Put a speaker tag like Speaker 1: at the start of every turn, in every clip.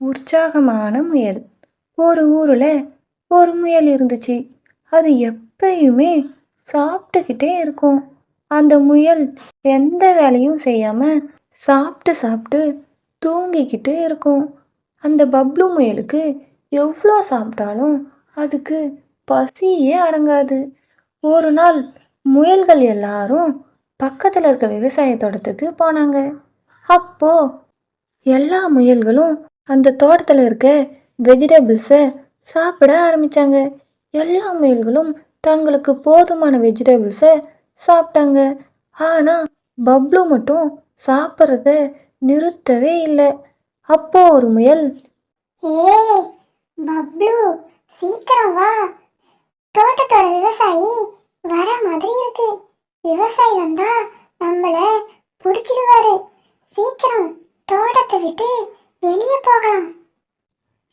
Speaker 1: உற்சாகமான முயல். ஒரு ஊரில் ஒரு முயல் இருந்துச்சு. அது எப்பயுமே சாப்பிட்டுக்கிட்டே இருக்கும். அந்த முயல் எந்த வேலையும் செய்யாமல் சாப்பிட்டு சாப்பிட்டு தூங்கிக்கிட்டு இருக்கும். அந்த பப்ளு முயலுக்கு எவ்வளோ சாப்பிட்டாலும் அதுக்கு பசியே அடங்காது. ஒரு நாள் முயல்கள் எல்லாரும் பக்கத்தில் இருக்க விவசாய தோட்டத்துக்கு போனாங்க. அப்போ எல்லா முயல்களும் அந்த தோட்டத்தில் இருக்க வெஜிடபிள்ஸை சாப்பிட ஆரம்பித்தாங்க. எல்லா முயல்களும் தங்களுக்கு போதுமான வெஜிடபிள்ஸை சாப்பிட்டாங்க. ஆனால் பப்ளு மட்டும் சாப்பிட்றத நிறுத்தவே இல்லை. அப்போ ஒரு முயல்,
Speaker 2: ஏய் பப்ளு, சீக்கிரம் வா, தோட்டத்தோட விவசாயி வர மாதிரி இருக்கு. விவசாயி வந்தா நம்மள பிடிச்சிடுவாரு. சீக்கிரம் தோட்டத்தை விட்டு வெளியே போகலாம்.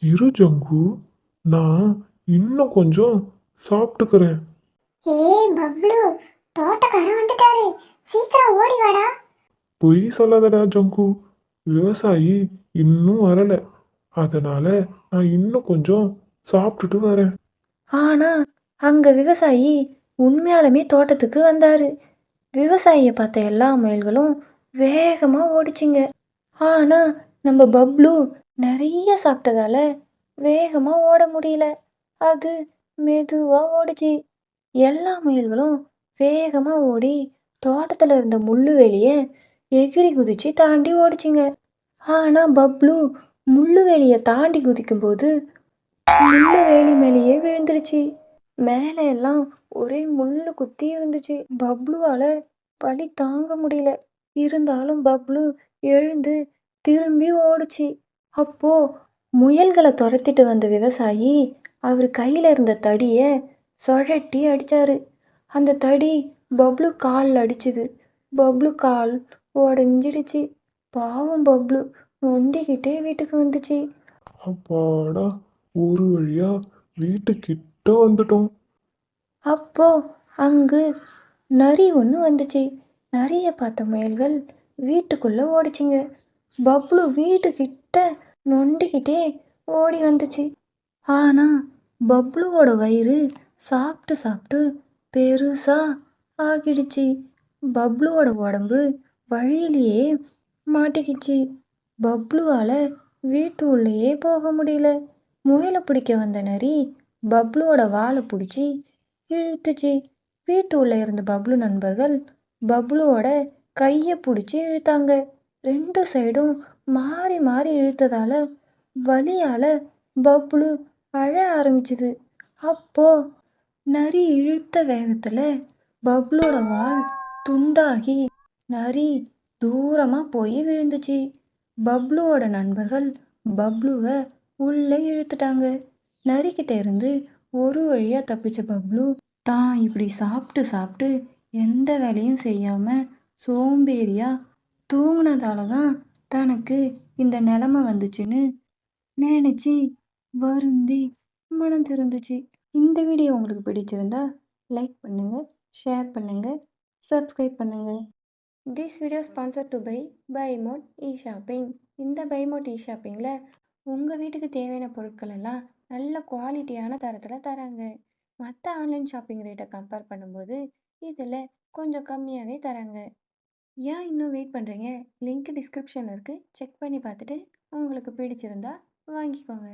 Speaker 3: இரு ஜங்கு, நான் இன்னும் கொஞ்சம் சாப்பிட்டுக்கிறேன்.
Speaker 2: ஏய் பப்ளு, தோட்டக்காரன் வந்துட்டாரு, சீக்கிரம் ஓடி வாடா.
Speaker 3: பொய் சொல்லாதடா ஜங்கு, விவசாயி இன்னும் வரல, அதனால நான் இன்னும் கொஞ்சம் சாப்பிட்டுட்டு வரேன்.
Speaker 1: ஆனால் அங்கே விவசாயி உண்மையாலுமே தோட்டத்துக்கு வந்தார். விவசாயியை பார்த்த எல்லா முயல்களும் வேகமாக ஓடிச்சிங்க. ஆனால் நம்ம பப்ளு நிறைய சாப்பிட்டதால வேகமாக ஓட முடியல. அது மெதுவாக ஓடிச்சு. எல்லா முயல்களும் வேகமாக ஓடி தோட்டத்தில் இருந்த முள்ளுவேலியை எகிரி குதிச்சு தாண்டி ஓடிச்சிங்க. ஆனால் பப்ளு முள்ளுவேலியை தாண்டி குதிக்கும்போது முள்ளுவேலி மேலேயே விழுந்துடுச்சு. மேலே எல்லாம் ஒரே முள்ளு குத்தி இருந்துச்சு. பப்ளுவால் வலி தாங்க முடியல. இருந்தாலும் பப்ளு எழுந்து திரும்பி ஓடுச்சு. அப்போ முயல்களை துரத்திட்டு வந்த விவசாயி அவர் கையில் இருந்த தடியை சுழட்டி அடித்தாரு. அந்த தடி பப்ளு காலில் அடிச்சுது. பப்ளு கால் உடஞ்சிடுச்சு. பாவம் பப்ளு நொண்டிக்கிட்டே வீட்டுக்கு வந்துச்சு.
Speaker 3: அப்பாடா, ஒரு வழியா வீட்டுக்கிட்ட வந்துட்டோம்.
Speaker 1: அப்போ அங்கு நரி ஒன்று வந்துச்சு. நரியை பார்த்த முயல்கள் வீட்டுக்குள்ளே ஓடிச்சிங்க. பப்ளு வீட்டுக்கிட்ட நொண்டிக்கிட்டே ஓடி வந்துச்சு. ஆனால் பப்ளுவோட வயிறு சாப்பிட்டு சாப்பிட்டு பெருசாக ஆகிடுச்சு. பப்ளுவோட உடம்பு வழியிலேயே மாட்டிக்கிச்சு. பப்ளுவால் வீட்டு உள்ளேயே போக முடியல. முயலை பிடிக்க வந்த நரி பப்ளுவோட வாலை பிடிச்சி இழுத்துச்சு. வீட்டு உள்ளே இருந்த பப்ளு நண்பர்கள் பப்ளுவோட கையை பிடிச்சி இழுத்தாங்க. ரெண்டு சைடும் மாறி மாறி இழுத்ததால வலியால் பப்ளு அழ ஆரம்பிச்சுது. அப்போ நரி இழுத்த வேகத்தில் பப்ளோட வால் துண்டாகி நரி தூரமாக போய் விழுந்துச்சு. பப்ளுவோட நண்பர்கள் பப்ளுவை உள்ளே இழுத்துட்டாங்க. நரிக்கிட்ட இருந்து ஒரு வழியாக தப்பிச்ச பப்ளு தான் இப்படி சாப்பிட்டு சாப்பிட்டு எந்த வேலையும் செய்யாமல் சோம்பேறியாக தூங்கினதால தான் தனக்கு இந்த நிலமை வந்துச்சுன்னு நினச்சி வருந்தி மனம் திருந்துச்சு. இந்த வீடியோ உங்களுக்கு பிடிச்சிருந்தா லைக் பண்ணுங்கள், ஷேர் பண்ணுங்கள், சப்ஸ்கிரைப் பண்ணுங்கள். This video sponsored by Mod e shopping. இந்த பை மோட் இ-ஷாப்பிங்கில் உங்கள் வீட்டுக்கு தேவையான பொருட்கள் எல்லாம் நல்ல குவாலிட்டியான தரத்தில் தராங்க. மற்ற ஆன்லைன் ஷாப்பிங் ரேட்டை கம்பேர் பண்ணும்போது இதில் கொஞ்சம் கம்மியாகவே தராங்க. ஏன் இன்னும் வெயிட் பண்ணுறீங்க? லிங்க் டிஸ்கிரிப்ஷனில் இருக்குது, செக் பண்ணி பார்த்துட்டு உங்களுக்கு பிடிச்சிருந்தா வாங்கிக்கோங்க.